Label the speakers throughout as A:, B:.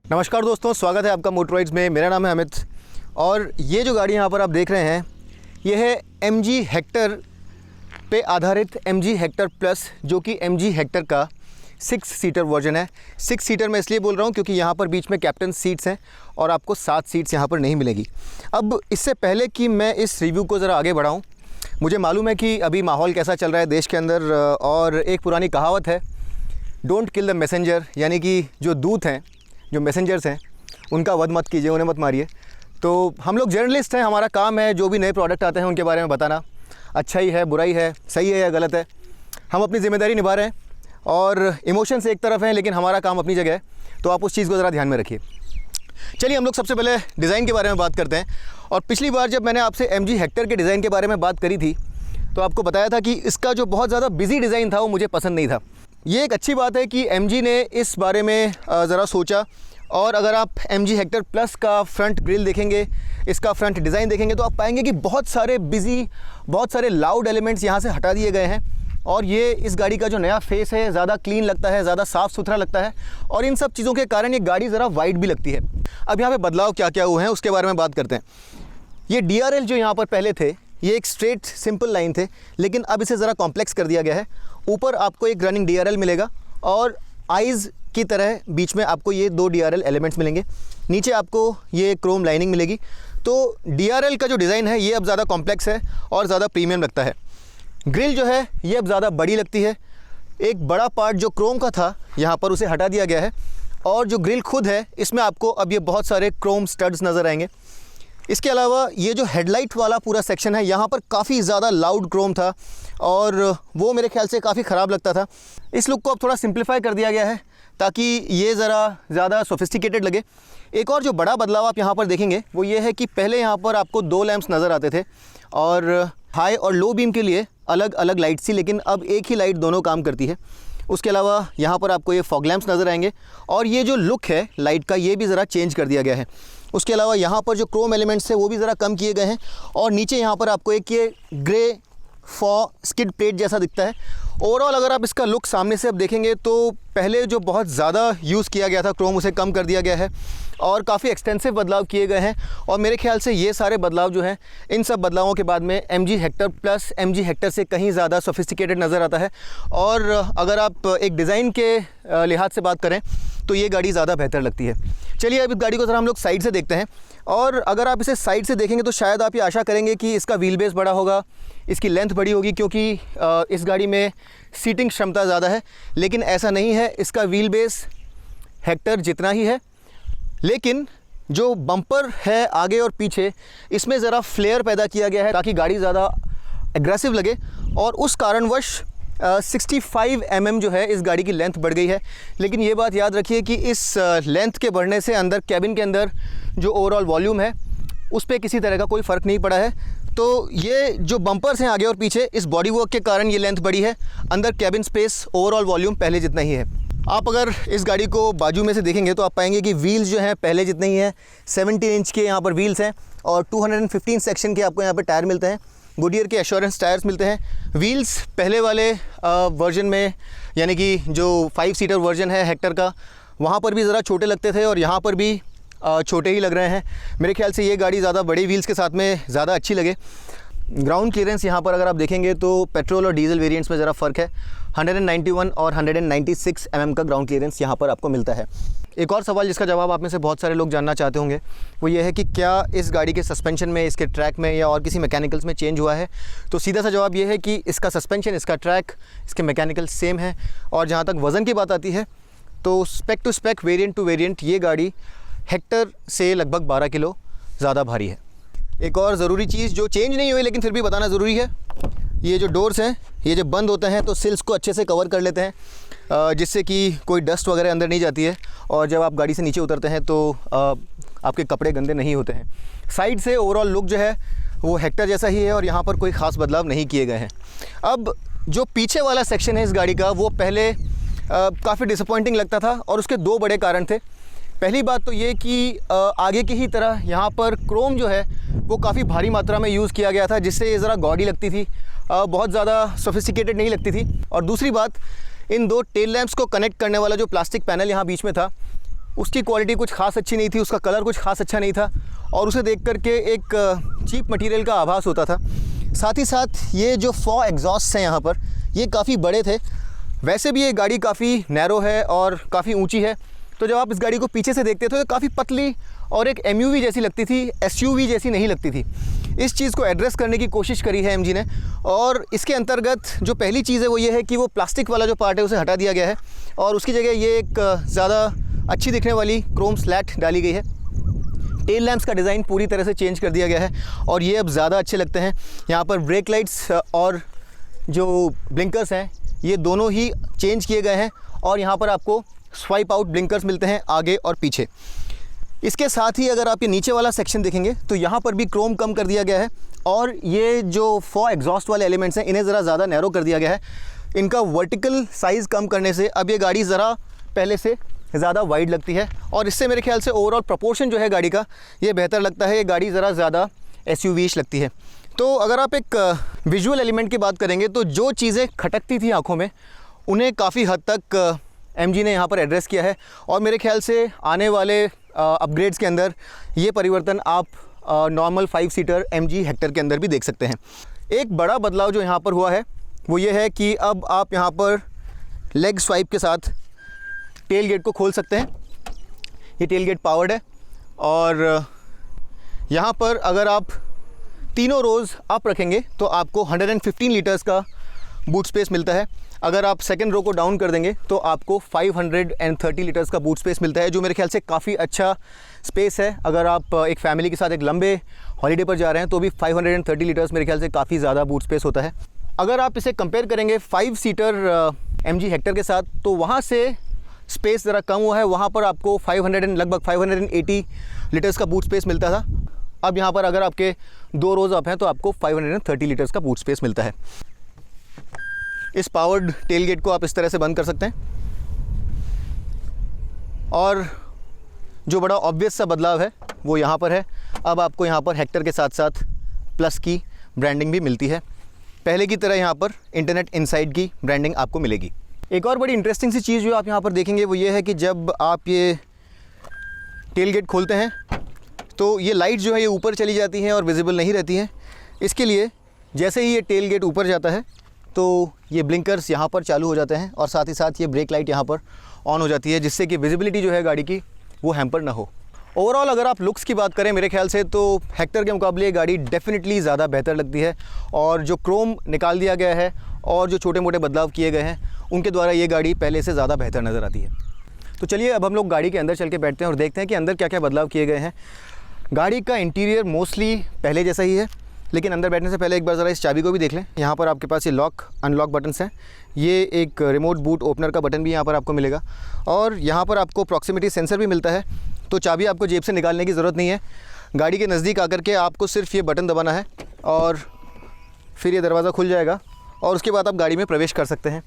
A: नमस्कार दोस्तों, स्वागत है आपका मोटराइड्स में। मेरा नाम है अमित और ये जो गाड़ी यहाँ पर आप देख रहे हैं ये है MG हेक्टर पे आधारित MG हेक्टर प्लस, जो कि MG हेक्टर का 6 सीटर वर्जन है। 6 सीटर मैं इसलिए बोल रहा हूँ क्योंकि यहाँ पर बीच में कैप्टन सीट्स हैं और आपको 7 सीट्स यहाँ पर नहीं मिलेगी। अब इससे पहले कि मैं इस रिव्यू को ज़रा आगे बढ़ाऊँ, मुझे मालूम है कि अभी माहौल कैसा चल रहा है देश के अंदर, और एक पुरानी कहावत है, डोंट किल द मैसेंजर, यानी कि जो दूत हैं, जो मैसेंजर्स हैं, उनका वध मत कीजिए, उन्हें मत मारिए। तो हम लोग जर्नलिस्ट हैं, हमारा काम है जो भी नए प्रोडक्ट आते हैं उनके बारे में बताना, अच्छा ही है, बुराई है, सही है या गलत है। हम अपनी ज़िम्मेदारी निभा रहे हैं और इमोशंस एक तरफ हैं, लेकिन हमारा काम अपनी जगह है, तो आप उस चीज़ को ज़रा ध्यान में रखिए। चलिए हम लोग सबसे पहले डिज़ाइन के बारे में बात करते हैं। और पिछली बार जब मैंने आपसे MG हेक्टर के डिज़ाइन के बारे में बात करी थी तो आपको बताया था कि इसका जो बहुत ज़्यादा बिजी डिज़ाइन था वो मुझे पसंद नहीं था। ये एक अच्छी बात है कि MG ने इस बारे में ज़रा सोचा, और अगर आप MG हेक्टर प्लस का फ्रंट ग्रिल देखेंगे, इसका फ्रंट डिज़ाइन देखेंगे, तो आप पाएंगे कि बहुत सारे बिजी, बहुत सारे लाउड एलिमेंट्स यहाँ से हटा दिए गए हैं और ये इस गाड़ी का जो नया फेस है ज़्यादा क्लीन लगता है, ज़्यादा साफ़ सुथरा लगता है, और इन सब चीज़ों के कारण ये गाड़ी ज़रा वाइड भी लगती है। अब यहाँ पे बदलाव क्या क्या हुए हैं उसके बारे में बात करते हैं। ये DRL जो यहाँ पर पहले थे, ये एक स्ट्रेट सिंपल लाइन थे, लेकिन अब इसे ज़रा कॉम्प्लेक्स कर दिया गया है। ऊपर आपको एक रनिंग DRL मिलेगा और आइज़ की तरह बीच में आपको ये 2 DRL एलिमेंट्स मिलेंगे। नीचे आपको ये क्रोम लाइनिंग मिलेगी। तो DRL का जो डिज़ाइन है ये अब ज़्यादा कॉम्प्लेक्स है और ज़्यादा प्रीमियम लगता है। ग्रिल जो है ये अब ज़्यादा बड़ी लगती है। एक बड़ा पार्ट जो क्रोम का था यहाँ पर उसे हटा दिया गया है, और जो ग्रिल खुद है इसमें आपको अब ये बहुत सारे क्रोम स्टड्स नज़र आएंगे। इसके अलावा ये जो हेडलाइट वाला पूरा सेक्शन है यहाँ पर काफ़ी ज़्यादा लाउड क्रोम था और वो मेरे ख्याल से काफ़ी ख़राब लगता था। इस लुक को अब थोड़ा सिंप्लीफाई कर दिया गया है ताकि ये ज़रा ज़्यादा सोफिस्टिकेटेड लगे। एक और जो बड़ा बदलाव आप यहाँ पर देखेंगे वो ये है कि पहले यहाँ पर आपको 2 लैंप्स नज़र आते थे और हाई और लो बीम के लिए अलग अलग लाइट्स थी, लेकिन अब एक ही लाइट दोनों काम करती है। उसके अलावा यहाँ पर आपको ये फॉग लैंप्स नज़र आएंगे और ये जो लुक है लाइट का ये भी ज़रा चेंज कर दिया गया है। उसके अलावा यहाँ पर जो क्रोम एलिमेंट्स है वो भी ज़रा कम किए गए हैं, और नीचे यहाँ पर आपको एक ये ग्रे स्किड प्लेट जैसा दिखता है। ओवरऑल अगर आप इसका लुक सामने से अब देखेंगे तो पहले जो बहुत ज़्यादा यूज़ किया गया था क्रोम, उसे कम कर दिया गया है और काफ़ी एक्सटेंसिव बदलाव किए गए हैं। और मेरे ख्याल से ये सारे बदलाव जो हैं, इन सब बदलावों के बाद में MG Hector plus MG Hector से कहीं ज़्यादा सोफिस्टिकेटेड नज़र आता है। और अगर आप एक डिज़ाइन के लिहाज से बात करें तो ये गाड़ी ज़्यादा बेहतर लगती है। चलिए अब इस गाड़ी को ज़रा हम लोग साइड से देखते हैं, और अगर आप इसे साइड से देखेंगे तो शायद आप ये आशा करेंगे कि इसका व्हील बेस बड़ा होगा, इसकी लेंथ बड़ी होगी, क्योंकि इस गाड़ी में सीटिंग क्षमता ज़्यादा है, लेकिन ऐसा नहीं है। इसका व्हील बेस हेक्टर जितना ही है, लेकिन जो बम्पर है आगे और पीछे, इसमें ज़रा फ्लेयर पैदा किया गया है ताकि गाड़ी ज़्यादा एग्रेसिव लगे, और उस कारणवश 65 mm जो है इस गाड़ी की लेंथ बढ़ गई है। लेकिन ये बात याद रखिए कि इस लेंथ के बढ़ने से अंदर कैबिन के अंदर जो ओवरऑल वॉल्यूम है उस पर किसी तरह का कोई फ़र्क नहीं पड़ा है। तो ये जो बम्पर्स हैं आगे और पीछे, इस बॉडी वर्क के कारण ये लेंथ बढ़ी है। अंदर कैबिन स्पेस, ओवरऑल वॉल्यूम पहले जितना ही है। आप अगर इस गाड़ी को बाजू में से देखेंगे तो आप पाएंगे कि व्हील्स जो हैं पहले जितने ही हैं। 17 इंच के यहाँ पर व्हील्स हैं और 215 सेक्शन के आपको यहाँ पर टायर मिलते हैं। गुडियर के एश्योरेंस टायर्स मिलते हैं। व्हील्स पहले वाले वर्जन में, यानी कि जो 5 सीटर वर्जन है हेक्टर का, वहाँ पर भी ज़रा छोटे लगते थे और यहाँ पर भी छोटे ही लग रहे हैं। मेरे ख्याल से ये गाड़ी ज़्यादा बड़े व्हील्स के साथ में ज़्यादा अच्छी लगे। ग्राउंड क्लियरेंस यहाँ पर अगर आप देखेंगे तो पेट्रोल और डीजल वेरिएंट्स में ज़रा फ़र्क है। 191 और 196 mm का ग्राउंड क्लियरेंस यहाँ पर आपको मिलता है। एक और सवाल जिसका जवाब आप में से बहुत सारे लोग जानना चाहते होंगे वो ये है कि क्या इस गाड़ी के सस्पेंशन में, इसके ट्रैक में या और किसी मैकेनिकल्स में चेंज हुआ है। तो सीधा सा जवाब ये है कि इसका सस्पेंशन, इसका ट्रैक, इसके मैकेनिकल सेम है। और जहाँ तक वज़न की बात आती है तो spec to spec, variant to variant, ये गाड़ी हेक्टर से लगभग 12 किलो ज़्यादा भारी है। एक और ज़रूरी चीज़ जो चेंज नहीं हुई लेकिन फिर भी बताना ज़रूरी है, ये जो डोर्स हैं ये जब बंद होते हैं तो सिल्स को अच्छे से कवर कर लेते हैं, जिससे कि कोई डस्ट वगैरह अंदर नहीं जाती है, और जब आप गाड़ी से नीचे उतरते हैं तो आपके कपड़े गंदे नहीं होते हैं। साइड से ओवरऑल लुक जो है वो हेक्टर जैसा ही है और यहाँ पर कोई ख़ास बदलाव नहीं किए गए हैं। अब जो पीछे वाला सेक्शन है इस गाड़ी का, वो पहले काफ़ी डिसअपॉइंटिंग लगता था और उसके 2 बड़े कारण थे। पहली बात तो ये कि आगे की ही तरह यहाँ पर क्रोम जो है वो काफ़ी भारी मात्रा में यूज़ किया गया था, जिससे ये ज़रा गॉडी लगती थी, बहुत ज़्यादा सोफिस्टिकेटेड नहीं लगती थी। और दूसरी बात, इन 2 टेल लैंप्स को कनेक्ट करने वाला जो प्लास्टिक पैनल यहाँ बीच में था, उसकी क्वालिटी कुछ खास अच्छी नहीं थी, उसका कलर कुछ खास अच्छा नहीं था और उसे देख कर के एक चीप मटेरियल का आभास होता था। साथ ही साथ ये जो फॉ एग्जॉस्ट हैं यहाँ पर, ये काफ़ी बड़े थे। वैसे भी ये गाड़ी काफ़ी नैरो है और काफ़ी ऊंची है, तो जब आप इस गाड़ी को पीछे से देखते तो ये काफ़ी पतली और एक एमयूवी जैसी लगती थी, एसयूवी जैसी नहीं लगती थी। इस चीज़ को एड्रेस करने की कोशिश करी है एमजी ने, और इसके अंतर्गत जो पहली चीज़ है वो ये है कि वो प्लास्टिक वाला जो पार्ट है उसे हटा दिया गया है और उसकी जगह ये एक ज़्यादा अच्छी दिखने वाली क्रोम स्लैट डाली गई है। टेल लैंप्स का डिज़ाइन पूरी तरह से चेंज कर दिया गया है और ये अब ज़्यादा अच्छे लगते हैं। यहाँ पर ब्रेक लाइट्स और जो ब्लिंकर्स हैं ये दोनों ही चेंज किए गए हैं और यहाँ पर आपको स्वाइप आउट ब्लिंकर्स मिलते हैं आगे और पीछे। इसके साथ ही अगर आप ये नीचे वाला सेक्शन देखेंगे तो यहाँ पर भी क्रोम कम कर दिया गया है और ये जो फॉ एग्जॉस्ट वाले एलिमेंट्स हैं इन्हें ज़रा ज़्यादा नैरो कर दिया गया है। इनका वर्टिकल साइज़ कम करने से अब ये गाड़ी ज़रा पहले से ज़्यादा वाइड लगती है और इससे मेरे ख्याल से ओवरऑल प्रोपोर्शन जो है गाड़ी का ये बेहतर लगता है। ये गाड़ी ज़रा ज़्यादा एसयूवीश लगती है। तो अगर आप एक विजुअल एलिमेंट की बात करेंगे तो जो चीज़ें खटकती थी आँखों में उन्हें काफ़ी हद तक एमजी ने यहाँ पर एड्रेस किया है और मेरे ख्याल से आने वाले अपग्रेड्स के अंदर ये परिवर्तन आप नॉर्मल 5 सीटर एमजी हेक्टर के अंदर भी देख सकते हैं। एक बड़ा बदलाव जो यहाँ पर हुआ है वो ये है कि अब आप यहाँ पर लेग स्वाइप के साथ टेल गेट को खोल सकते हैं। ये टेल गेट पावर्ड है और यहाँ पर अगर आप तीनों रोज़ अप रखेंगे तो आपको 115 लीटर्स का बूट स्पेस मिलता है। अगर आप सेकंड रो को डाउन कर देंगे तो आपको 530 लीटर्स का बूट स्पेस मिलता है, जो मेरे ख्याल से काफ़ी अच्छा स्पेस है। अगर आप एक फैमिली के साथ एक लंबे हॉलीडे पर जा रहे हैं तो भी 530 लीटर्स मेरे ख्याल से काफ़ी ज़्यादा बूट स्पेस होता है। अगर आप इसे कंपेयर करेंगे 5 सीटर एमजी हेक्टर के साथ तो वहाँ से स्पेस ज़रा कम हुआ है। वहाँ पर आपको लगभग 580 लीटर्स का बूट स्पेस मिलता था। अब यहाँ पर अगर आपके 2 रोज़ अप हैं तो आपको 530 लीटर्स का बूट स्पेस मिलता है। इस पावर्ड टेल गेट को आप इस तरह से बंद कर सकते हैं और जो बड़ा ऑब्वियस सा बदलाव है वो यहाँ पर है। अब आपको यहाँ पर हेक्टर के साथ साथ प्लस की ब्रांडिंग भी मिलती है। पहले की तरह यहाँ पर इंटरनेट इनसाइड की ब्रांडिंग आपको मिलेगी। एक और बड़ी इंटरेस्टिंग सी चीज़ जो आप यहाँ पर देखेंगे वो ये है कि जब आप ये टेल गेट खोलते हैं तो ये लाइट जो है ये ऊपर चली जाती हैं और विजिबल नहीं रहती हैं। इसके लिए जैसे ही ये टेल गेट ऊपर जाता है तो ये ब्लिंकर्स यहाँ पर चालू हो जाते हैं और साथ ही साथ ये ब्रेक लाइट यहाँ पर ऑन हो जाती है, जिससे कि विजिबिलिटी जो है गाड़ी की वो हैम्पर ना हो। ओवरऑल अगर आप लुक्स की बात करें मेरे ख्याल से तो हेक्टर के मुकाबले ये गाड़ी डेफिनेटली ज़्यादा बेहतर लगती है और जो क्रोम निकाल दिया गया है और जो छोटे मोटे बदलाव किए गए हैं उनके द्वारा ये गाड़ी पहले से ज़्यादा बेहतर नज़र आती है। तो चलिए अब हम लोग गाड़ी के अंदर चल के बैठते हैं और देखते हैं कि अंदर क्या क्या बदलाव किए गए हैं। गाड़ी का इंटीरियर मोस्टली पहले जैसा ही है, लेकिन अंदर बैठने से पहले एक बार ज़रा इस चाबी को भी देख लें। यहाँ पर आपके पास ये लॉक अनलॉक बटन्स हैं। ये एक रिमोट बूट ओपनर का बटन भी यहाँ पर आपको मिलेगा और यहाँ पर आपको प्रॉक्सिमिटी सेंसर भी मिलता है, तो चाबी आपको जेब से निकालने की ज़रूरत नहीं है। गाड़ी के नज़दीक आकर के आपको सिर्फ ये बटन दबाना है और फिर ये दरवाज़ा खुल जाएगा और उसके बाद आप गाड़ी में प्रवेश कर सकते हैं।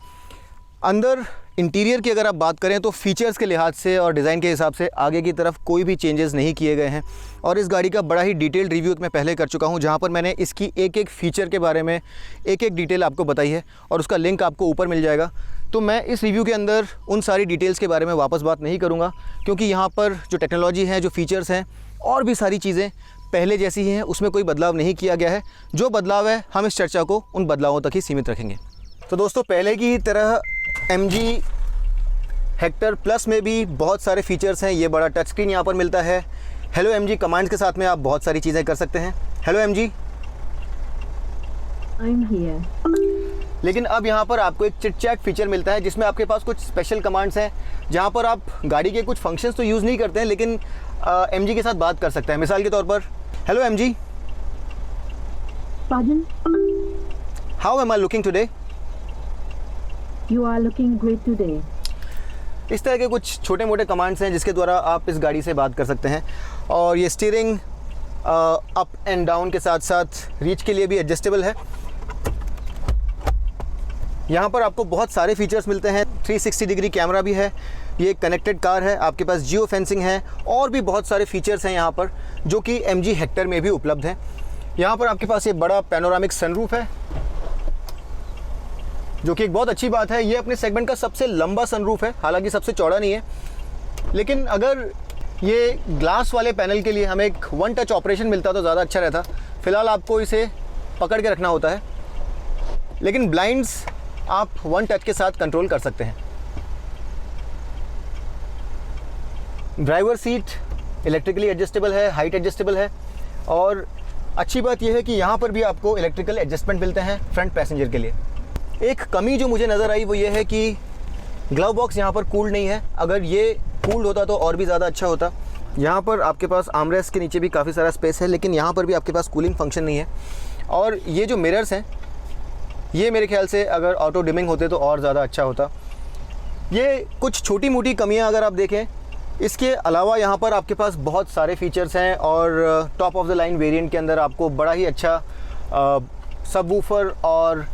A: अंदर इंटीरियर की अगर आप बात करें तो फीचर्स के लिहाज से और डिज़ाइन के हिसाब से आगे की तरफ कोई भी चेंजेस नहीं किए गए हैं और इस गाड़ी का बड़ा ही डिटेल्ड रिव्यू मैं पहले कर चुका हूं, जहां पर मैंने इसकी एक एक फ़ीचर के बारे में एक एक डिटेल आपको बताई है और उसका लिंक आपको ऊपर मिल जाएगा। तो मैं इस रिव्यू के अंदर उन सारी डिटेल्स के बारे में वापस बात नहीं करूँगा, क्योंकि यहाँ पर जो टेक्नोलॉजी है, जो फ़ीचर्स हैं और भी सारी चीज़ें पहले जैसी ही हैं, उसमें कोई बदलाव नहीं किया गया है। जो बदलाव है हम इस चर्चा को उन बदलावों तक ही सीमित रखेंगे। तो दोस्तों, पहले की तरह MG हेक्टर प्लस में भी बहुत सारे फीचर्स हैं। ये बड़ा टच स्क्रीन यहाँ पर मिलता है। हेलो MG कमांड्स के साथ में आप बहुत सारी चीज़ें कर सकते हैं। Hello MG,
B: I'm here.
A: लेकिन अब यहाँ पर आपको एक चिट चैट फीचर मिलता है जिसमें आपके पास कुछ स्पेशल कमांड्स हैं, जहाँ पर आप गाड़ी के कुछ फंक्शंस तो यूज़ नहीं करते हैं लेकिन MG के साथ बात कर सकते हैं। मिसाल के तौर पर, hello MG,
B: Pardon?
A: How am I looking today?
B: You are looking great today.
A: इस तरह के कुछ छोटे मोटे कमांड्स हैं जिसके द्वारा आप इस गाड़ी से बात कर सकते हैं। और ये स्टीयरिंग अप एंड डाउन के साथ साथ रीच के लिए भी एडजस्टेबल है। यहाँ पर आपको बहुत सारे फीचर्स मिलते हैं। 360 डिग्री कैमरा भी है, ये कनेक्टेड कार है, आपके पास जियो फेंसिंग है और भी बहुत सारे फीचर्स हैं यहाँ पर जो कि MG हेक्टर में भी उपलब्ध हैं। यहाँ पर आपके पास ये बड़ा पैनोरामिक सनरूफ है जो कि एक बहुत अच्छी बात है। ये अपने सेगमेंट का सबसे लंबा सनरूफ है, हालांकि सबसे चौड़ा नहीं है। लेकिन अगर ये ग्लास वाले पैनल के लिए हमें एक वन टच ऑपरेशन मिलता तो ज़्यादा अच्छा रहता। फ़िलहाल आपको इसे पकड़ के रखना होता है, लेकिन ब्लाइंड्स आप वन टच के साथ कंट्रोल कर सकते हैं। ड्राइवर सीट इलेक्ट्रिकली एडजस्टेबल है, हाइट एडजस्टेबल है, और अच्छी बात यह है कि यहाँ पर भी आपको इलेक्ट्रिकल एडजस्टमेंट मिलते हैं फ्रंट पैसेंजर के लिए। एक कमी जो मुझे नज़र आई वो ये है कि ग्लव बॉक्स यहाँ पर कूल्ड नहीं है। अगर ये कूल्ड होता तो और भी ज़्यादा अच्छा होता। यहाँ पर आपके पास आर्मरेस्ट के नीचे भी काफ़ी सारा स्पेस है, लेकिन यहाँ पर भी आपके पास कूलिंग फंक्शन नहीं है। और ये जो मिरर्स हैं, ये मेरे ख्याल से अगर ऑटो डिमिंग होते तो और ज़्यादा अच्छा होता। ये कुछ छोटी मोटी कमियाँ अगर आप देखें। इसके अलावा यहाँ पर आपके पास बहुत सारे फीचर्स हैं, और top of the line variant के अंदर आपको बड़ा ही अच्छा सबवूफर और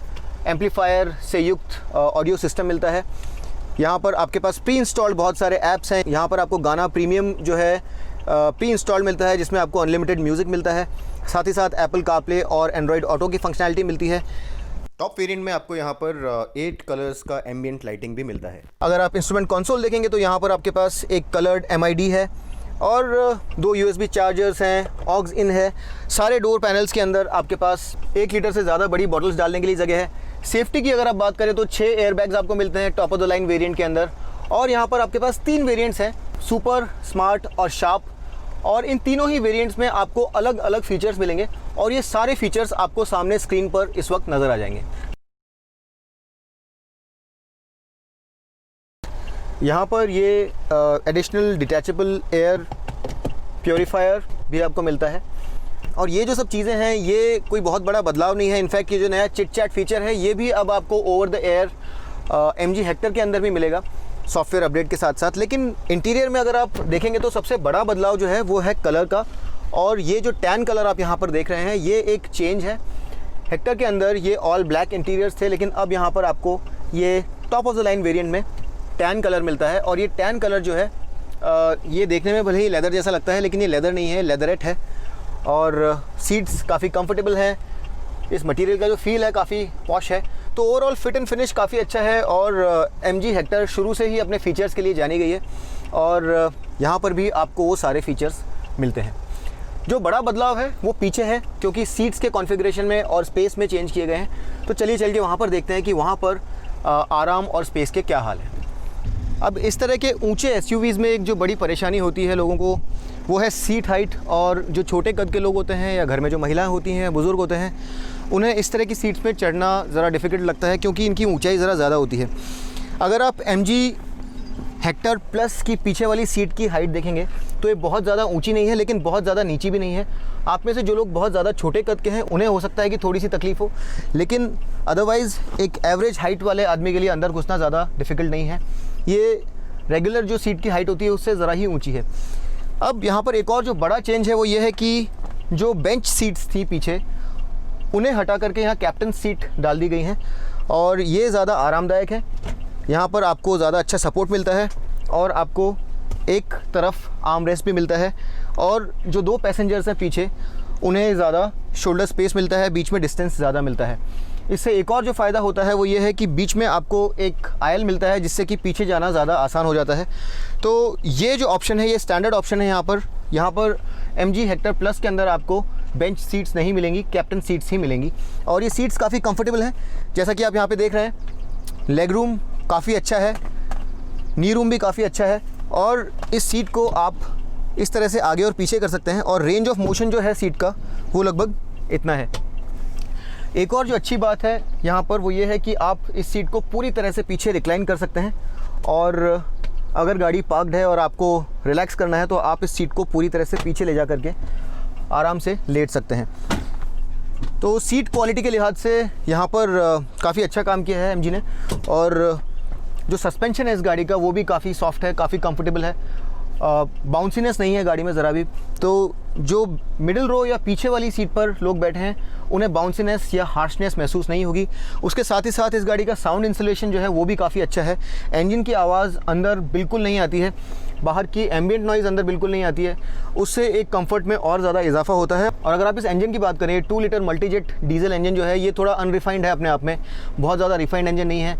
A: एम्पलीफायर से युक्त ऑडियो सिस्टम मिलता है। यहाँ पर आपके पास प्री इंस्टॉल्ड बहुत सारे ऐप्स हैं। यहाँ पर आपको गाना प्रीमियम जो है प्री इंस्टॉल्ड मिलता है, जिसमें आपको अनलिमिटेड म्यूज़िक मिलता है। साथ ही साथ एप्पल कारप्ले और एंड्रॉयड ऑटो की फंक्शनैलिटी मिलती है। टॉप वेरिएंट में आपको यहाँ पर 8 कलर्स का एम्बिएंट लाइटिंग भी मिलता है। अगर आप इंस्ट्रूमेंट कंसोल देखेंगे तो यहाँ पर आपके पास एक कलर्ड MID है और 2 USB चार्जर्स हैं, ऑक्स इन है। सारे डोर पैनल्स के अंदर आपके पास 1 लीटर से ज़्यादा बड़ी बॉटल्स डालने के लिए जगह है। सेफ्टी की अगर आप बात करें तो 6 एयरबैग्स आपको मिलते हैं top of the line variant के अंदर। और यहाँ पर आपके पास 3 वेरिएंट्स हैं, सुपर, स्मार्ट और शार्प, और इन तीनों ही वेरिएंट्स में आपको अलग अलग फीचर्स मिलेंगे, और ये सारे फीचर्स आपको सामने स्क्रीन पर इस वक्त नज़र आ जाएंगे। यहाँ पर ये एडिशनल डिटैचेबल एयर प्योरीफायर भी आपको मिलता है। और ये जो सब चीज़ें हैं ये कोई बहुत बड़ा बदलाव नहीं है। इनफैक्ट ये जो नया चिट चैट फीचर है ये भी अब आपको over the air MG Hector के अंदर भी मिलेगा सॉफ्टवेयर अपडेट के साथ साथ। लेकिन इंटीरियर में अगर आप देखेंगे तो सबसे बड़ा बदलाव जो है वो है कलर का। और ये जो टैन कलर आप यहाँ पर देख रहे हैं ये एक चेंज है। हेक्टर के अंदर ये ऑल ब्लैक इंटीरियर्स थे, लेकिन अब यहाँ पर आपको ये top of the line variant में टैन कलर मिलता है। और ये टैन कलर जो है ये देखने में भले ही लेदर जैसा लगता है, लेकिन ये लेदर नहीं है, लेदरेट है। और सीट्स काफ़ी कंफर्टेबल हैं। इस मटेरियल का जो फील है काफ़ी पॉश है। तो ओवरऑल फिट एंड फिनिश काफ़ी अच्छा है। और MG हेक्टर शुरू से ही अपने फ़ीचर्स के लिए जानी गई है, और यहाँ पर भी आपको वो सारे फीचर्स मिलते हैं। जो बड़ा बदलाव है वो पीछे है, क्योंकि सीट्स के कॉन्फ़िगरेशन में और स्पेस में चेंज किए गए हैं। तो चलिए चल के वहाँ पर देखते हैं कि वहाँ पर आराम और स्पेस के क्या हाल है। अब इस तरह के ऊंचे SUVs में एक जो बड़ी परेशानी होती है लोगों को वो है सीट हाइट। और जो छोटे कद के लोग होते हैं या घर में जो महिलाएं होती हैं, बुज़ुर्ग होते हैं, उन्हें इस तरह की सीट्स पे चढ़ना ज़रा डिफ़िकल्ट लगता है, क्योंकि इनकी ऊंचाई ज़रा ज़्यादा होती है। अगर आप MG हेक्टर प्लस की पीछे वाली सीट की हाइट देखेंगे तो ये बहुत ज़्यादा ऊंची नहीं है, लेकिन बहुत ज़्यादा नीची भी नहीं है। आप में से जो लोग बहुत ज़्यादा छोटे कद के हैं उन्हें हो सकता है कि थोड़ी सी तकलीफ़ हो, लेकिन अदरवाइज़ एक एवरेज हाइट वाले आदमी के लिए अंदर घुसना ज़्यादा डिफ़िकल्ट नहीं है। ये रेगुलर जो सीट की हाइट होती है उससे ज़रा ही ऊंची है। अब यहाँ पर एक और जो बड़ा चेंज है वो ये है कि जो बेंच सीट्स थी पीछे उन्हें हटा करके यहाँ कैप्टन सीट डाल दी गई हैं, और ये ज़्यादा आरामदायक है। यहाँ पर आपको ज़्यादा अच्छा सपोर्ट मिलता है, और आपको एक तरफ आर्म रेस्ट भी मिलता है, और जो 2 पैसेंजर्स हैं पीछे उन्हें ज़्यादा शोल्डर स्पेस मिलता है, बीच में डिस्टेंस ज़्यादा मिलता है। इससे एक और जो फ़ायदा होता है वो ये है कि बीच में आपको एक आयल मिलता है, जिससे कि पीछे जाना ज़्यादा आसान हो जाता है। तो ये जो ऑप्शन है ये स्टैंडर्ड ऑप्शन है। यहाँ पर MG हेक्टर प्लस के अंदर आपको बेंच सीट्स नहीं मिलेंगी, कैप्टन सीट्स ही मिलेंगी। और ये सीट्स काफ़ी कंफर्टेबल हैं, जैसा कि आप यहाँ पे देख रहे हैं। लेग रूम काफ़ी अच्छा है, नी रूम भी काफ़ी अच्छा है, और इस सीट को आप इस तरह से आगे और पीछे कर सकते हैं। और रेंज ऑफ मोशन जो है सीट का वो लगभग इतना है। एक और जो अच्छी बात है यहाँ पर वो ये है कि आप इस सीट को पूरी तरह से पीछे रिक्लाइन कर सकते हैं, और अगर गाड़ी पार्क्ड है और आपको रिलैक्स करना है तो आप इस सीट को पूरी तरह से पीछे ले जा करके आराम से लेट सकते हैं। तो सीट क्वालिटी के लिहाज से यहाँ पर काफ़ी अच्छा काम किया है MG ने। और जो सस्पेंशन है इस गाड़ी का वो भी काफ़ी सॉफ्ट है, काफ़ी कंफर्टेबल है। बाउंसीनेस नहीं है गाड़ी में ज़रा भी। तो जो मिडिल रो या पीछे वाली सीट पर लोग बैठे हैं उन्हें बाउंसीनेस या हार्शनेस महसूस नहीं होगी। उसके साथ ही साथ इस गाड़ी का साउंड इंसुलेशन जो है वो भी काफ़ी अच्छा है। इंजन की आवाज़ अंदर बिल्कुल नहीं आती है, बाहर की एम्बिएंट नॉइज़ अंदर बिल्कुल नहीं आती है। उससे एक कंफर्ट में और ज़्यादा इजाफा होता है। और अगर आप इस इंजन की बात करें, 2 लीटर मल्टीजेट डीजल इंजन जो है ये थोड़ा अनरिफाइंड है अपने आप में, बहुत ज़्यादा रिफाइंड इंजन नहीं है।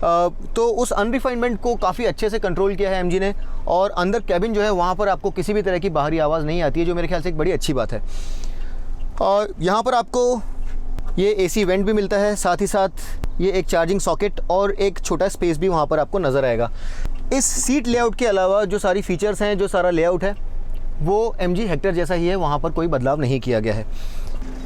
A: तो उस अनरिफाइनमेंट को काफ़ी अच्छे से कंट्रोल किया है MG ने। और अंदर कैबिन जो है वहाँ पर आपको किसी भी तरह की बाहरी आवाज़ नहीं आती है, जो मेरे ख्याल से एक बड़ी अच्छी बात है। और यहाँ पर आपको ये AC वेंट भी मिलता है, साथ ही साथ ये एक चार्जिंग सॉकेट और एक छोटा स्पेस भी वहाँ पर आपको नज़र आएगा। इस सीट लेआउट के अलावा जो सारी फीचर्स हैं, जो सारा लेआउट है, वो MG हेक्टर जैसा ही है, वहाँ पर कोई बदलाव नहीं किया गया है।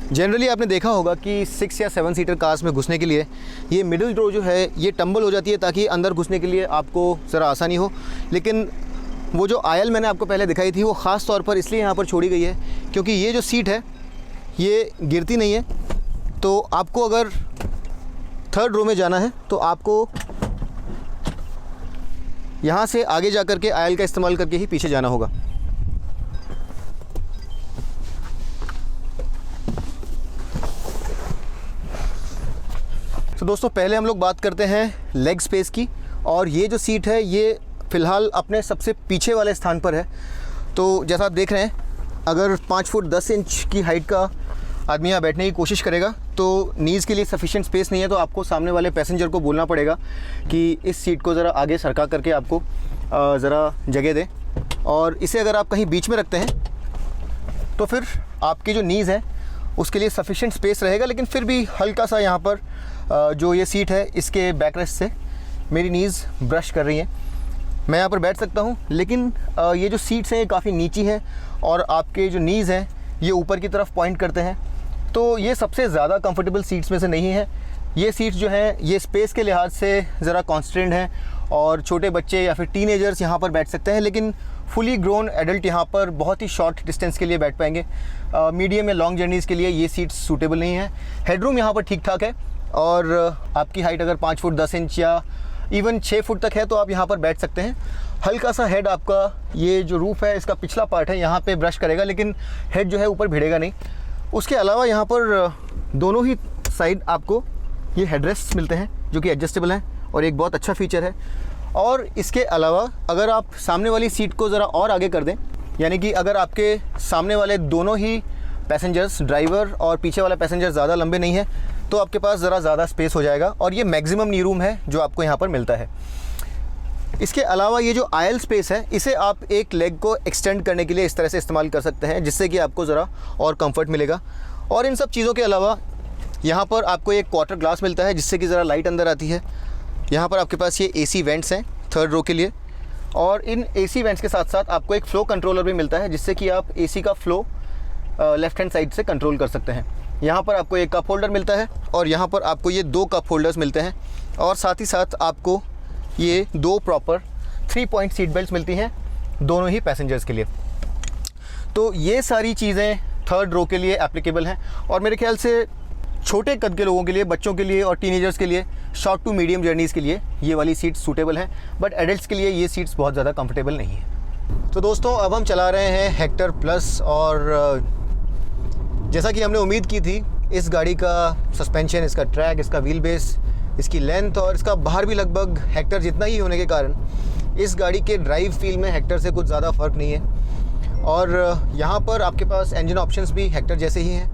A: जनरली आपने देखा होगा कि 6 या 7 सीटर कार्स में घुसने के लिए ये मिडिल रो जो है ये टंबल हो जाती है, ताकि अंदर घुसने के लिए आपको ज़रा आसानी हो। लेकिन वो जो आयल मैंने आपको पहले दिखाई थी, वो ख़ास तौर पर इसलिए यहाँ पर छोड़ी गई है क्योंकि ये जो सीट है ये गिरती नहीं है। तो आपको अगर 3rd रो में जाना है तो आपको यहाँ से आगे जा कर के आयल का इस्तेमाल करके ही पीछे जाना होगा। तो दोस्तों, पहले हम लोग बात करते हैं लेग स्पेस की। और ये जो सीट है ये फ़िलहाल अपने सबसे पीछे वाले स्थान पर है। तो जैसा आप देख रहे हैं, अगर 5 फुट 10 इंच की हाइट का आदमी यहाँ बैठने की कोशिश करेगा तो नीज़ के लिए सफिशिएंट स्पेस नहीं है, तो आपको सामने वाले पैसेंजर को बोलना पड़ेगा कि इस सीट को ज़रा आगे सरका करके आपको ज़रा जगह दें। और इसे अगर आप कहीं बीच में रखते हैं तो फिर आपकी जो नीज़ है उसके लिए सफिशिएंट स्पेस रहेगा। लेकिन फिर भी हल्का सा यहाँ पर जो ये सीट है इसके बैकरेस्ट से मेरी नीज़ ब्रश कर रही है। मैं यहाँ पर बैठ सकता हूँ, लेकिन ये जो सीट्स हैं ये काफ़ी नीची हैं और आपके जो नीज़ हैं ये ऊपर की तरफ पॉइंट करते हैं। तो ये सबसे ज़्यादा कंफर्टेबल सीट्स में से नहीं है। ये सीट्स जो हैं ये स्पेस के लिहाज से ज़रा कॉन्स्टेंट हैं और छोटे बच्चे या फिर टीनेजर्स यहाँ पर बैठ सकते हैं, लेकिन फुली ग्रोन एडल्ट यहाँ पर बहुत ही शॉर्ट डिस्टेंस के लिए बैठ पाएंगे। मीडियम या लॉन्ग जर्नीज़ के लिए ये सीट्स सूटेबल नहीं है। हेडरूम यहाँ पर ठीक ठाक है और आपकी हाइट अगर 5 फुट 10 इंच या इवन 6 फुट तक है तो आप यहाँ पर बैठ सकते हैं। हल्का सा हेड आपका ये जो रूफ़ है इसका पिछला पार्ट है यहाँ पे ब्रश करेगा, लेकिन हेड जो है ऊपर भिड़ेगा नहीं। उसके अलावा यहाँ पर दोनों ही साइड आपको ये हेडरेस्ट मिलते हैं जो कि एडजस्टेबल हैं और एक बहुत अच्छा फीचर है। और इसके अलावा अगर आप सामने वाली सीट को ज़रा और आगे कर दें, यानी कि अगर आपके सामने वाले दोनों ही पैसेंजर्स, ड्राइवर और पीछे वाला पैसेंजर ज़्यादा लंबे नहीं है, तो आपके पास ज़रा ज़्यादा स्पेस हो जाएगा और ये मैक्सिमम नी रूम है जो आपको यहाँ पर मिलता है। इसके अलावा ये जो आयल स्पेस है इसे आप एक लेग को एक्सटेंड करने के लिए इस तरह से इस्तेमाल कर सकते हैं, जिससे कि आपको ज़रा और कंफर्ट मिलेगा। और इन सब चीज़ों के अलावा यहाँ पर आपको एक क्वार्टर ग्लास मिलता है जिससे कि ज़रा लाइट अंदर आती है। यहाँ पर आपके पास ये AC वेंट्स हैं 3rd रो के लिए, और इन AC वेंट्स के साथ साथ आपको एक फ़्लो कंट्रोलर भी मिलता है जिससे कि आप AC का फ़्लो लेफ़्ट हैंड साइड से कंट्रोल कर सकते हैं। यहाँ पर आपको एक कप होल्डर मिलता है और यहाँ पर आपको ये 2 कप होल्डर्स मिलते हैं, और साथ ही साथ आपको ये 2 प्रॉपर 3 पॉइंट सीट बेल्ट मिलती हैं दोनों ही पैसेंजर्स के लिए। तो ये सारी चीज़ें 3rd रो के लिए एप्लीकेबल हैं और मेरे ख्याल से छोटे कद के लोगों के लिए, बच्चों के लिए और टीनेजर्स के लिए, शॉर्ट टू मीडियम जर्नीज़ के लिए ये वाली सीट्स सूटेबल हैं, बट एडल्ट्स के लिए ये सीट्स बहुत ज़्यादा कंफर्टेबल नहीं है। तो दोस्तों, अब हम चला रहे हैं हेक्टर प्लस, और जैसा कि हमने उम्मीद की थी, इस गाड़ी का सस्पेंशन, इसका ट्रैक, इसका व्हील बेस, इसकी लेंथ और इसका बाहर भी लगभग हेक्टर जितना ही होने के कारण इस गाड़ी के ड्राइव फील में हेक्टर से कुछ ज़्यादा फ़र्क नहीं है। और यहाँ पर आपके पास इंजन ऑप्शंस भी हेक्टर जैसे ही हैं।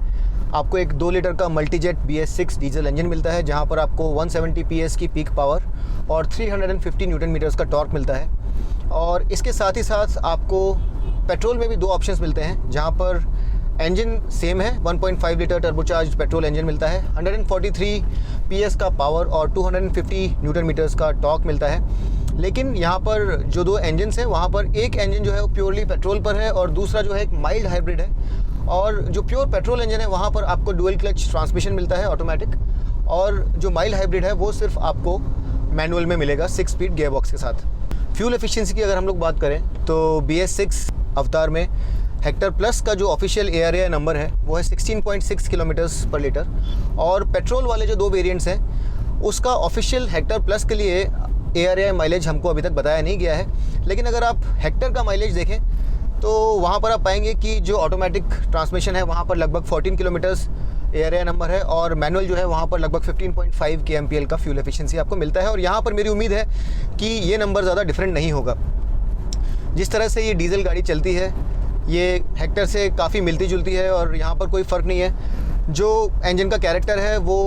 A: आपको एक 2 लीटर का मल्टीजेट BS6 डीजल इंजन मिलता है जहाँ पर आपको 170 PS की पीक पावर और 350 न्यूटन मीटर्स का टॉर्क मिलता है। और इसके साथ ही साथ आपको पेट्रोल में भी 2 ऑप्शंस मिलते हैं जहाँ पर इंजन सेम है, 1.5 लीटर टर्बोचार्ज पेट्रोल इंजन मिलता है, 143 PS का पावर और 250 न्यूटन मीटर्स का टॉर्क मिलता है। लेकिन यहाँ पर जो 2 इंजन्स हैं वहाँ पर एक इंजन जो है वो प्योरली पेट्रोल पर है और दूसरा जो है एक माइल्ड हाइब्रिड है। और जो प्योर पेट्रोल इंजन है वहाँ पर आपको डुअल क्लच ट्रांसमिशन मिलता है ऑटोमेटिक, और जो माइल्ड हाइब्रिड है वो सिर्फ आपको मैनुअल में मिलेगा 6 स्पीड गियर बॉक्स के साथ। फ्यूल एफिशिएंसी की अगर हम लोग बात करें तो BS6 अवतार में हेक्टर प्लस का जो ऑफिशियल ARAI नंबर है वो है 16.6 किलोमीटर्स पर लीटर, और पेट्रोल वाले जो 2 वेरिएंट्स हैं उसका ऑफिशियल हेक्टर प्लस के लिए ARAI माइलेज हमको अभी तक बताया नहीं गया है। लेकिन अगर आप हेक्टर का माइलेज देखें तो वहाँ पर आप पाएंगे कि जो ऑटोमेटिक ट्रांसमिशन है वहाँ पर लगभग 14 किलोमीटर्स ARAI नंबर है, और मैनुअल जो है वहाँ पर लगभग 15.5 kmpl का फ्यूल एफिशिएंसी आपको मिलता है। और यहाँ पर मेरी उम्मीद है कि ये नंबर ज़्यादा डिफरेंट नहीं होगा। जिस तरह से ये डीजल गाड़ी चलती है ये हेक्टर से काफ़ी मिलती जुलती है और यहाँ पर कोई फ़र्क नहीं है। जो इंजन का कैरेक्टर है वो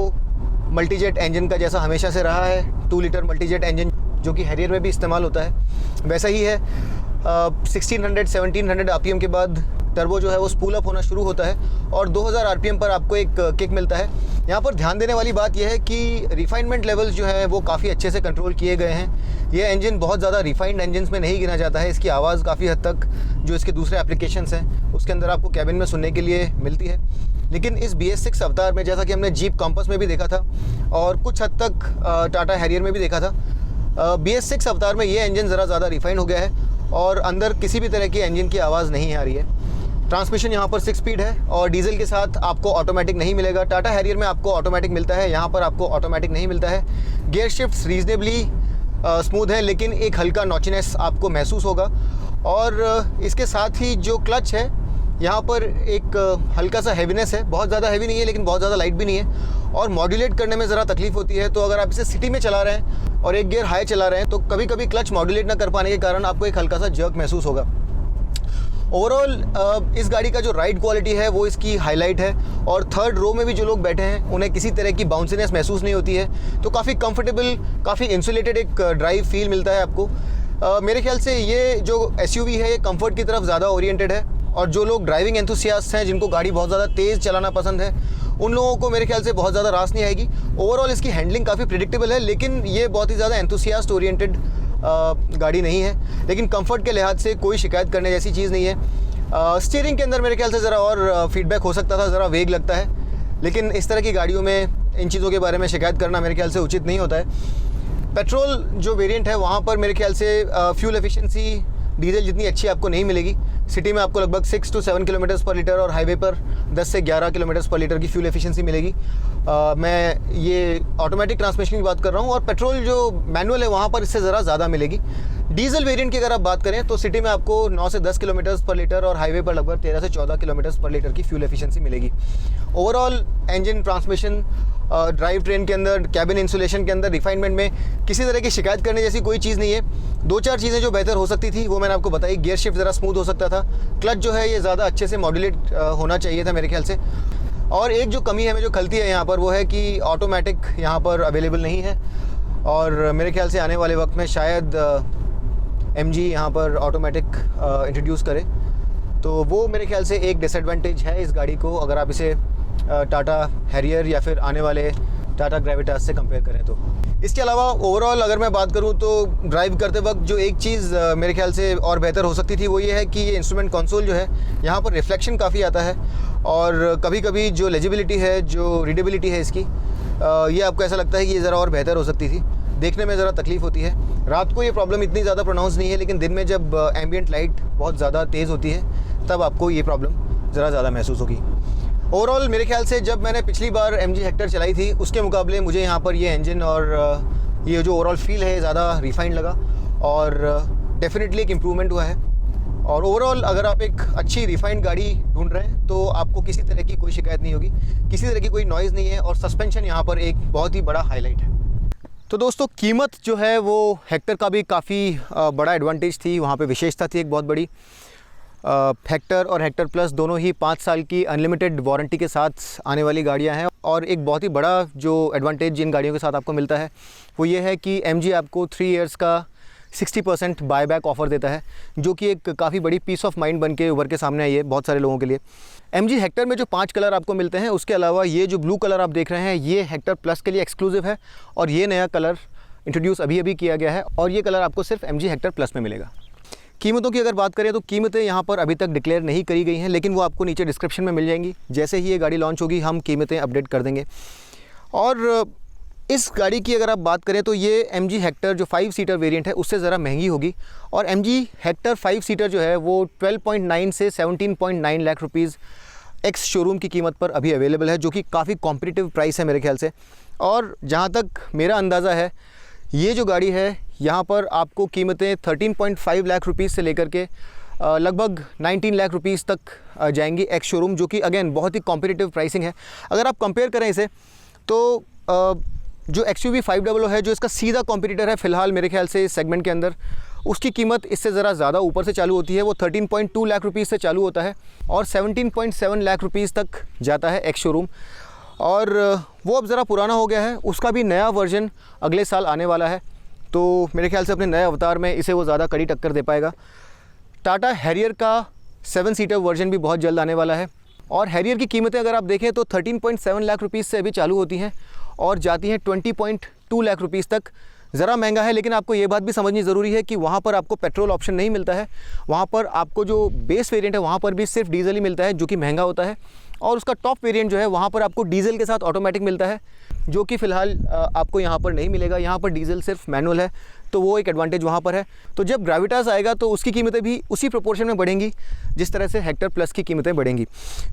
A: मल्टीजेट इंजन का जैसा हमेशा से रहा है, 2 लीटर मल्टीजेट इंजन जो कि हैरियर में भी इस्तेमाल होता है वैसा ही है। 1600-1700 आरपीएम के बाद टर्बो जो है वो स्पूल अप होना शुरू होता है और 2000 आरपीएम पर आपको एक किक मिलता है। यहाँ पर ध्यान देने वाली बात यह है कि रिफाइनमेंट लेवल्स जो है वो काफ़ी अच्छे से कंट्रोल किए गए हैं। ये इंजन बहुत ज़्यादा रिफाइंड इंजन्स में नहीं गिना जाता है। इसकी आवाज़ काफ़ी हद तक जो इसके दूसरे एप्लीकेशंस हैं उसके अंदर आपको कैबिन में सुनने के लिए मिलती है। लेकिन इस BS6 अवतार में, जैसा कि हमने जीप कॉम्पस में भी देखा था और कुछ हद तक टाटा हैरियर में भी देखा था, BS6 अवतार में ये इंजन ज़रा ज़्यादा रिफाइंड हो गया है और अंदर किसी भी तरह की इंजन की आवाज़ नहीं आ रही है। ट्रांसमिशन यहाँ पर 6 स्पीड है और डीजल के साथ आपको ऑटोमेटिक नहीं मिलेगा। टाटा हैरियर में आपको ऑटोमेटिक मिलता है, यहाँ पर आपको ऑटोमेटिक नहीं मिलता है। गियर शिफ्ट्स रीजनेबली स्मूथ है लेकिन एक हल्का नॉचनेस आपको महसूस होगा और इसके साथ ही जो क्लच है यहाँ पर एक हल्का सा हैवीनेस है। बहुत ज़्यादा हैवी नहीं है लेकिन बहुत ज़्यादा लाइट भी नहीं है और मॉड्यूलेट करने में ज़रा तकलीफ होती है। तो अगर आप इसे सिटी में चला रहे हैं और एक गियर हाई चला रहे हैं तो कभी कभी क्लच मॉड्यूलेट ना कर पाने के कारण आपको एक हल्का सा जर्क महसूस होगा। ओवरऑल इस गाड़ी का जो राइड क्वालिटी है वो इसकी हाईलाइट है और थर्ड रो में भी जो लोग बैठे हैं उन्हें किसी तरह की बाउंसीनेस महसूस नहीं होती है। तो काफ़ी कंफर्टेबल, काफ़ी इंसुलेटेड एक ड्राइव फील मिलता है आपको। मेरे ख्याल से ये जो SUV है ये कंफर्ट की तरफ ज़्यादा ओरिएंटेड है और जो लोग ड्राइविंग एंथुसियास्ट हैं, जिनको गाड़ी बहुत ज़्यादा तेज़ चलाना पसंद है, उन लोगों को मेरे ख्याल से बहुत ज़्यादा रास नहीं आएगी। ओवरऑल इसकी हैंडलिंग काफ़ी प्रेडिक्टेबल है लेकिन ये बहुत ही ज़्यादा एंथुसियास्ट ओरिएंटेड गाड़ी नहीं है। लेकिन कंफर्ट के लिहाज से कोई शिकायत करने जैसी चीज़ नहीं है। स्टीयरिंग के अंदर मेरे ख्याल से ज़रा और फीडबैक हो सकता था, ज़रा वेग लगता है, लेकिन इस तरह की गाड़ियों में इन चीज़ों के बारे में शिकायत करना मेरे ख्याल से उचित नहीं होता है। पेट्रोल जो वेरिएंट है वहाँ पर मेरे ख्याल से फ्यूल एफिशिएंसी डीजल जितनी अच्छी आपको नहीं मिलेगी। सिटी में आपको लगभग 6 से 7 किलोमीटर्स पर लीटर और हाईवे पर 10 से 11 किलोमीटर्स पर लीटर की फ्यूल एफिशिएंसी मिलेगी। मैं ये ऑटोमेटिक ट्रांसमिशन की बात कर रहा हूँ और पेट्रोल जो मैनुअल है वहाँ पर इससे ज़रा ज़्यादा मिलेगी। डीजल वेरिएंट की अगर आप बात करें तो सिटी में आपको 9 से 10 किलोमीटर्स पर लीटर और हाईवे पर लगभग 13 से 14 किलोमीटर्स पर लीटर की फ्यूल एफिशिएंसी मिलेगी। Overall engine, transmission, drive train के अंदर, कैबिन इंसुलेशन के अंदर, रिफाइनमेंट में किसी तरह की शिकायत करने जैसी कोई चीज़ नहीं है। 2-4 चीज़ें जो बेहतर हो सकती थी वो मैंने आपको बताई। गियर शिफ्ट ज़रा स्मूथ हो सकता था, क्लच जो है ये ज़्यादा अच्छे से मॉड्यूलेट होना चाहिए था मेरे ख्याल से। और एक जो कमी हमें जो खलती है यहाँ पर वो है कि ऑटोमेटिक यहाँ पर अवेलेबल नहीं है और मेरे ख्याल से आने वाले वक्त में शायद MG यहाँ पर ऑटोमेटिक इंट्रोड्यूस करे, तो वो मेरे ख्याल से एक डिसएडवांटेज है इस गाड़ी को अगर आप इसे टाटा हैरियर या फिर आने वाले टाटा ग्रेविटास से कंपेयर करें तो। इसके अलावा ओवरऑल अगर मैं बात करूं तो ड्राइव करते वक्त जो एक चीज़ मेरे ख्याल से और बेहतर हो सकती थी वो ये है कि ये इंस्ट्रूमेंट कंसोल जो है यहाँ पर रिफ्लेक्शन काफ़ी आता है और कभी कभी जो लेजिबिलिटी है, जो रीडेबिलिटी है इसकी, ये आपको ऐसा लगता है कि ये ज़रा और बेहतर हो सकती थी। देखने में ज़रा तकलीफ़ होती है। रात को ये प्रॉब्लम इतनी ज़्यादा प्रोनाउंस नहीं है लेकिन दिन में जब एम्बियंट लाइट बहुत ज़्यादा तेज़ होती है तब आपको ये प्रॉब्लम ज़रा ज़्यादा महसूस होगी। ओवरऑल मेरे ख्याल से जब मैंने पिछली बार MG हेक्टर चलाई थी उसके मुकाबले मुझे यहाँ पर ये इंजन और ये जो ओवरऑल फील है ज़्यादा रिफाइंड लगा और डेफिनेटली एक इम्प्रूवमेंट हुआ है। और ओवरऑल अगर आप एक अच्छी रिफाइंड गाड़ी ढूंढ रहे हैं तो आपको किसी तरह की कोई शिकायत नहीं होगी, किसी तरह की कोई नॉइज़ नहीं है और सस्पेंशन यहाँ पर एक बहुत ही बड़ा हाईलाइट है। तो दोस्तों कीमत जो है वो हेक्टर का भी काफ़ी बड़ा एडवांटेज थी, वहाँ पे विशेषता थी एक बहुत बड़ी। हेक्टर और हेक्टर प्लस दोनों ही 5 साल की अनलिमिटेड वारंटी के साथ आने वाली गाड़ियाँ हैं और एक बहुत ही बड़ा जो एडवांटेज जिन गाड़ियों के साथ आपको मिलता है वो ये है कि MG आपको 3 इयर्स का 60% बायबैक ऑफ़र देता है, जो कि एक काफ़ी बड़ी पीस ऑफ माइंड बन के उभर के सामने आई है बहुत सारे लोगों के लिए। MG हेक्टर में जो 5 कलर आपको मिलते हैं उसके अलावा ये जो ब्लू कलर आप देख रहे हैं ये हेक्टर प्लस के लिए एक्सक्लूसिव है और ये नया कलर इंट्रोड्यूस अभी किया गया है और ये कलर आपको सिर्फ MG हेक्टर प्लस में मिलेगा। कीमतों की अगर बात करें तो कीमतें यहाँ पर अभी तक डिक्लेयर नहीं करी गई हैं लेकिन वो आपको नीचे डिस्क्रिप्शन में मिल जाएंगी। जैसे ही ये गाड़ी लॉन्च होगी हम कीमतें अपडेट कर देंगे। और इस गाड़ी की अगर आप बात करें तो ये MG हेक्टर जो 5 सीटर वेरिएंट है उससे ज़रा महंगी होगी और MG हेक्टर 5 सीटर जो है वो 12.9 से 17.9 लाख रुपीज़ एक्स शोरूम की कीमत पर अभी अवेलेबल है, जो कि काफ़ी कॉम्पिटिटिव प्राइस है मेरे ख्याल से। और जहाँ तक मेरा अंदाज़ा है ये जो गाड़ी है यहाँ पर आपको कीमतें 13.5 लाख रुपीज़ से लेकर के लगभग 19 लाख रुपीज़ तक जाएंगी एक्स शोरूम, जो कि अगेन बहुत ही कॉम्पिटिटिव प्राइसिंग है। अगर आप कंपेयर करें इसे तो जो XUV 500 है जो इसका सीधा कॉम्पिटिटर है फ़िलहाल मेरे ख्याल से इस सेगमेंट के अंदर, उसकी कीमत इससे ज़रा ज़्यादा ऊपर से चालू होती है। वो 13.2 लाख रुपीज़ से चालू होता है और 17.7 लाख रुपीज़ तक जाता है एक्स शोरूम। और वो अब ज़रा पुराना हो गया है, उसका भी नया वर्जन अगले साल आने वाला है, तो मेरे ख्याल से अपने नए अवतार में इसे वो ज़्यादा कड़ी टक्कर दे पाएगा। टाटा हैरियर का 7 सीटर वर्जन भी बहुत जल्द आने वाला है और हैरियर की कीमतें अगर आप देखें तो 13.7 लाख रुपीज़ से अभी चालू होती हैं और जाती हैं 20.2 लाख रुपीज़ तक। ज़रा महंगा है, लेकिन आपको ये बात भी समझनी ज़रूरी है कि वहाँ पर आपको पेट्रोल ऑप्शन नहीं मिलता है, वहाँ पर आपको जो बेस वेरिएंट है वहाँ पर भी सिर्फ डीजल ही मिलता है, जो कि महंगा होता है, और उसका टॉप वेरिएंट जो है वहाँ पर आपको डीजल के साथ ऑटोमेटिक मिलता है, जो कि फ़िलहाल आपको यहाँ पर नहीं मिलेगा। यहाँ पर डीजल सिर्फ मैनुअल है, तो वो एक एडवांटेज वहाँ पर है। तो जब ग्रेविटास आएगा तो उसकी कीमतें भी उसी प्रोपोर्शन में बढ़ेंगी जिस तरह से हेक्टर प्लस की कीमतें बढ़ेंगी।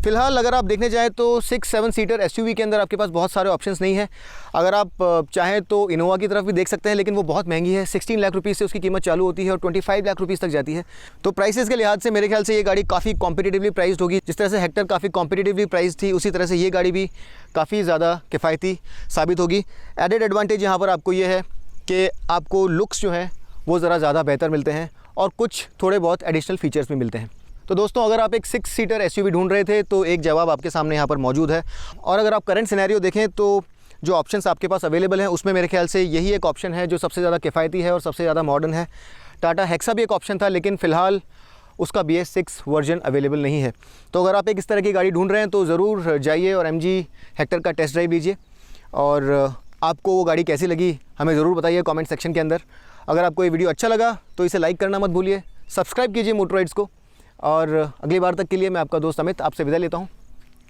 A: फ़िलहाल अगर आप देखने जाएँ तो 6-7 सीटर एसयूवी के अंदर आपके पास बहुत सारे ऑप्शंस नहीं है। अगर आप चाहें तो इनोवा की तरफ भी देख सकते हैं, लेकिन वो बहुत महंगी है, 16 लाख रुपीज़ से उसकी कीमत चालू होती है और 25 लाख रुपीज़ तक जाती है। तो प्राइसेस के लिहाज से मेरे ख्याल से ये गाड़ी काफ़ी कॉम्पिटिटिवली प्राइस्ड होगी। जिस तरह से हेक्टर काफ़ी कॉम्पिटिटिवली प्राइस थी, उसी तरह से ये गाड़ी भी काफ़ी ज़्यादा किफ़ायती साबित होगी। एडेड एडवांटेज यहाँ पर आपको ये है कि आपको लुक्स जो हैं वो ज़रा ज़्यादा बेहतर मिलते हैं और कुछ थोड़े बहुत एडिशनल फीचर्स भी मिलते हैं। तो दोस्तों, अगर आप एक 6 सीटर एसयूवी ढूंढ रहे थे तो एक जवाब आपके सामने यहाँ पर मौजूद है। और अगर आप करंट सिनेरियो देखें तो जो ऑप्शंस आपके पास अवेलेबल हैं उसमें मेरे ख्याल से यही एक ऑप्शन है जो सबसे ज़्यादा किफ़ायती है और सबसे ज़्यादा मॉडर्न है। टाटा हेक्सा भी एक ऑप्शन था, लेकिन फ़िलहाल उसका BS6 वर्जन अवेलेबल नहीं है। तो अगर आप एक इस तरह की गाड़ी ढूंढ रहे हैं तो ज़रूर जाइए और MG हेक्टर का टेस्ट ड्राइव लीजिए और आपको वो गाड़ी कैसी लगी हमें ज़रूर बताइए कमेंट सेक्शन के अंदर। अगर आपको ये वीडियो अच्छा लगा तो इसे लाइक करना मत भूलिए, सब्सक्राइब कीजिए मोटोराइड्स को, और अगली बार तक के लिए मैं आपका दोस्त अमित आपसे विदा लेता हूँ।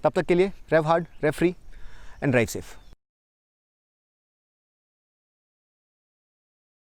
A: तब तक के लिए rev hard, rev free and drive safe.